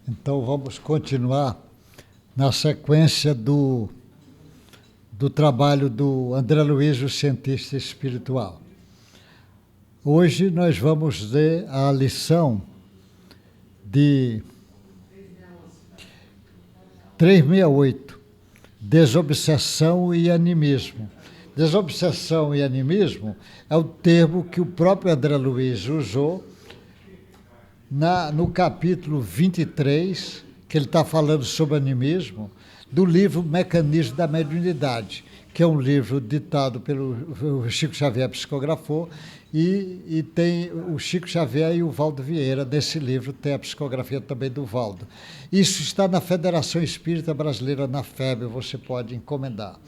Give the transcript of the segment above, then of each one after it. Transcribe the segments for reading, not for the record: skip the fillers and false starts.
Então vamos continuar na sequência do trabalho do André Luiz, o cientista espiritual. Hoje nós vamos ver a lição de 368, desobsessão e animismo. Desobsessão e animismo é o termo que o próprio André Luiz usou no capítulo 23, que ele está falando sobre animismo, do livro Mecanismo da Mediunidade, que é um livro ditado pelo Chico Xavier, psicografou, e tem o Chico Xavier e o Valdo Vieira. Desse livro tem a psicografia também do Valdo. Isso está na Federação Espírita Brasileira, na FEB, você pode encomendar.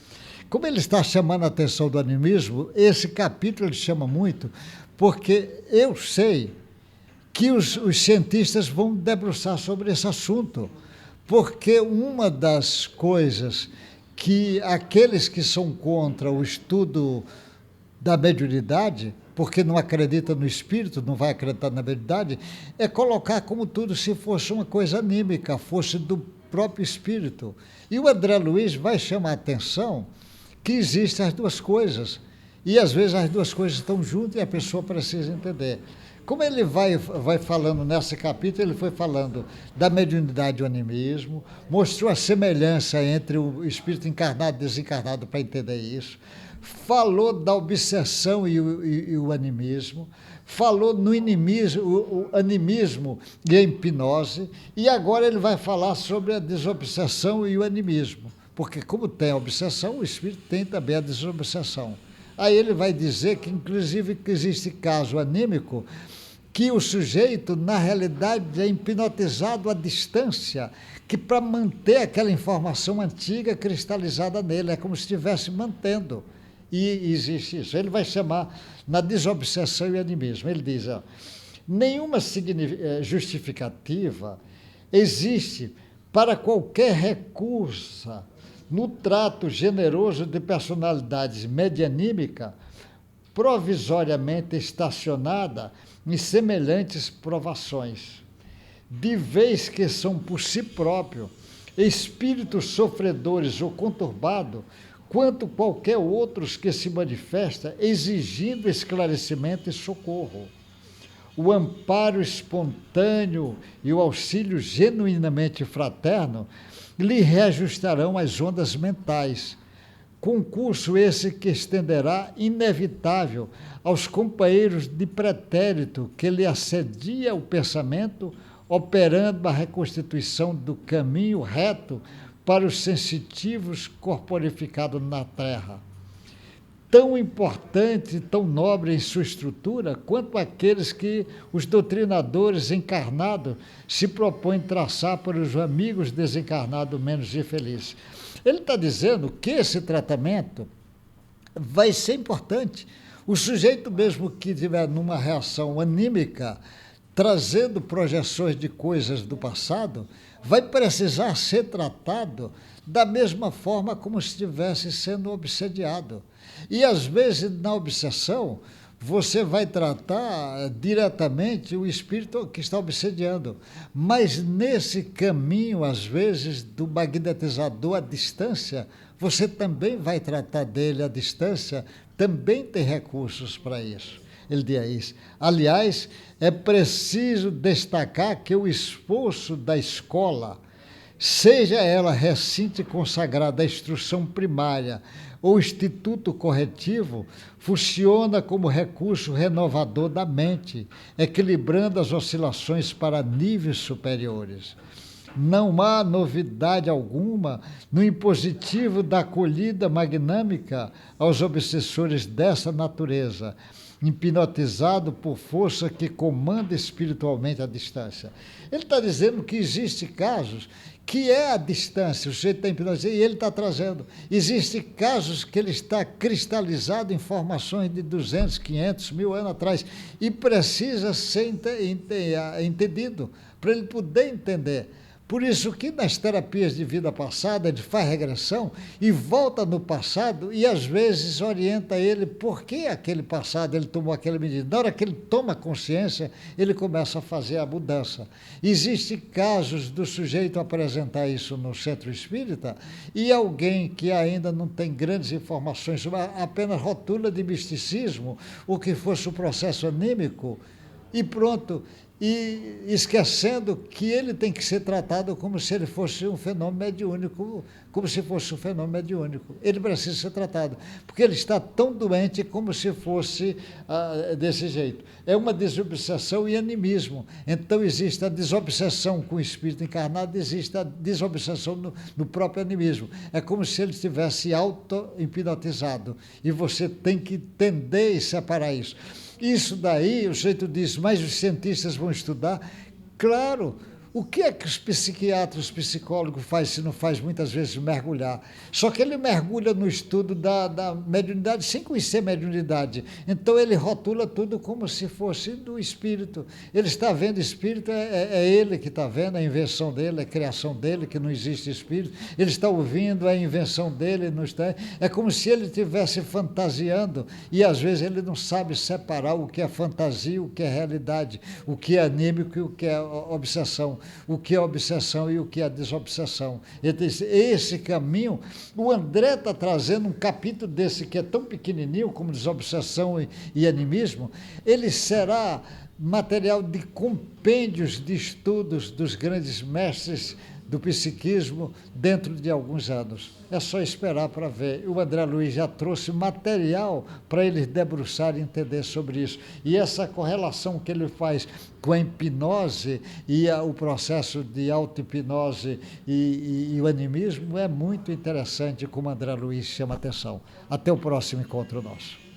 Como ele está chamando a atenção do animismo, esse capítulo ele chama muito, porque eu sei que os cientistas vão debruçar sobre esse assunto, porque uma das coisas que aqueles que são contra o estudo da mediunidade, porque não acredita no espírito, não vai acreditar na mediunidade, é colocar como tudo se fosse uma coisa anímica, fosse do próprio espírito. E o André Luiz vai chamar a atenção que existem as duas coisas, e às vezes as duas coisas estão juntas e a pessoa precisa entender. Como ele vai falando nesse capítulo, ele foi falando da mediunidade e o animismo, mostrou a semelhança entre o espírito encarnado e desencarnado para entender isso, falou da obsessão e o animismo, falou no inimismo, o animismo e a hipnose, e agora ele vai falar sobre a desobsessão e o animismo, porque como tem a obsessão, o espírito tem também a desobsessão. Aí ele vai dizer que, inclusive, que existe caso anímico que o sujeito, na realidade, é hipnotizado à distância, que para manter aquela informação antiga cristalizada nele, é como se estivesse mantendo. E existe isso. Ele vai chamar na desobsessão e animismo. Ele diz, nenhuma justificativa existe para qualquer recurso no trato generoso de personalidades medianímicas provisoriamente estacionada em semelhantes provações, de vez que são por si próprio espíritos sofredores ou conturbados, quanto qualquer outros que se manifesta exigindo esclarecimento e socorro. O amparo espontâneo e o auxílio genuinamente fraterno lhe reajustarão as ondas mentais, concurso esse que estenderá inevitável aos companheiros de pretérito que lhe assedia o pensamento, operando a reconstituição do caminho reto para os sensitivos corporificados na terra. Tão importante e tão nobre em sua estrutura quanto aqueles que os doutrinadores encarnados se propõem traçar para os amigos desencarnados menos infelizes. Ele está dizendo que esse tratamento vai ser importante. O sujeito mesmo que tiver numa reação anímica, trazendo projeções de coisas do passado, vai precisar ser tratado da mesma forma como se estivesse sendo obsediado. E, às vezes, na obsessão, você vai tratar diretamente o espírito que está obsediando. Mas, nesse caminho, às vezes, do magnetizador à distância, você também vai tratar dele à distância, também tem recursos para isso. Ele diz, aliás, é preciso destacar que o esforço da escola, seja ela recinto consagrado à instrução primária ou instituto corretivo, funciona como recurso renovador da mente, equilibrando as oscilações para níveis superiores. Não há novidade alguma no impositivo da acolhida magnâmica aos obsessores dessa natureza, hipnotizado por força que comanda espiritualmente a distância. Ele está dizendo que existem casos que é a distância, o sujeito está hipnotizado e ele está trazendo. Existem casos que ele está cristalizado em informações de 200, 500, 1000 anos atrás e precisa ser entendido para ele poder entender. Por isso que nas terapias de vida passada ele faz regressão e volta no passado e às vezes orienta ele por que aquele passado ele tomou aquela medida. Na hora que ele toma consciência, ele começa a fazer a mudança. Existem casos do sujeito apresentar isso no centro espírita e alguém que ainda não tem grandes informações, apenas rotula de misticismo o que fosse o processo anímico e pronto, e esquecendo que ele tem que ser tratado como se ele fosse um fenômeno mediúnico, como se fosse um fenômeno mediúnico. Ele precisa ser tratado, porque ele está tão doente como se fosse desse jeito. É uma desobsessão e animismo. Então existe a desobsessão com o espírito encarnado, existe a desobsessão no próprio animismo. É como se ele estivesse auto-hipnotizado, e você tem que entender e separar isso. Isso daí, o sujeito diz, mas os cientistas vão estudar? Claro, o que é que os psiquiatras, os psicólogos fazem se não faz muitas vezes mergulhar? Só que ele mergulha no estudo da mediunidade sem conhecer mediunidade. Então ele rotula tudo como se fosse do espírito. Ele está vendo espírito, é ele que está vendo, é a invenção dele, é a criação dele, que não existe espírito. Ele está ouvindo, é a invenção dele, não está. É como se ele estivesse fantasiando e às vezes ele não sabe separar o que é fantasia, o que é realidade, o que é anímico e o que é obsessão. O que é obsessão e o que é desobsessão. Esse caminho, o André está trazendo um capítulo desse que é tão pequenininho como desobsessão e animismo, ele será material de compêndios de estudos dos grandes mestres do psiquismo dentro de alguns anos. É só esperar para ver. O André Luiz já trouxe material para eles debruçarem e entender sobre isso. E essa correlação que ele faz com a hipnose e o processo de auto-hipnose e o animismo é muito interessante, como o André Luiz chama a atenção. Até o próximo encontro nosso.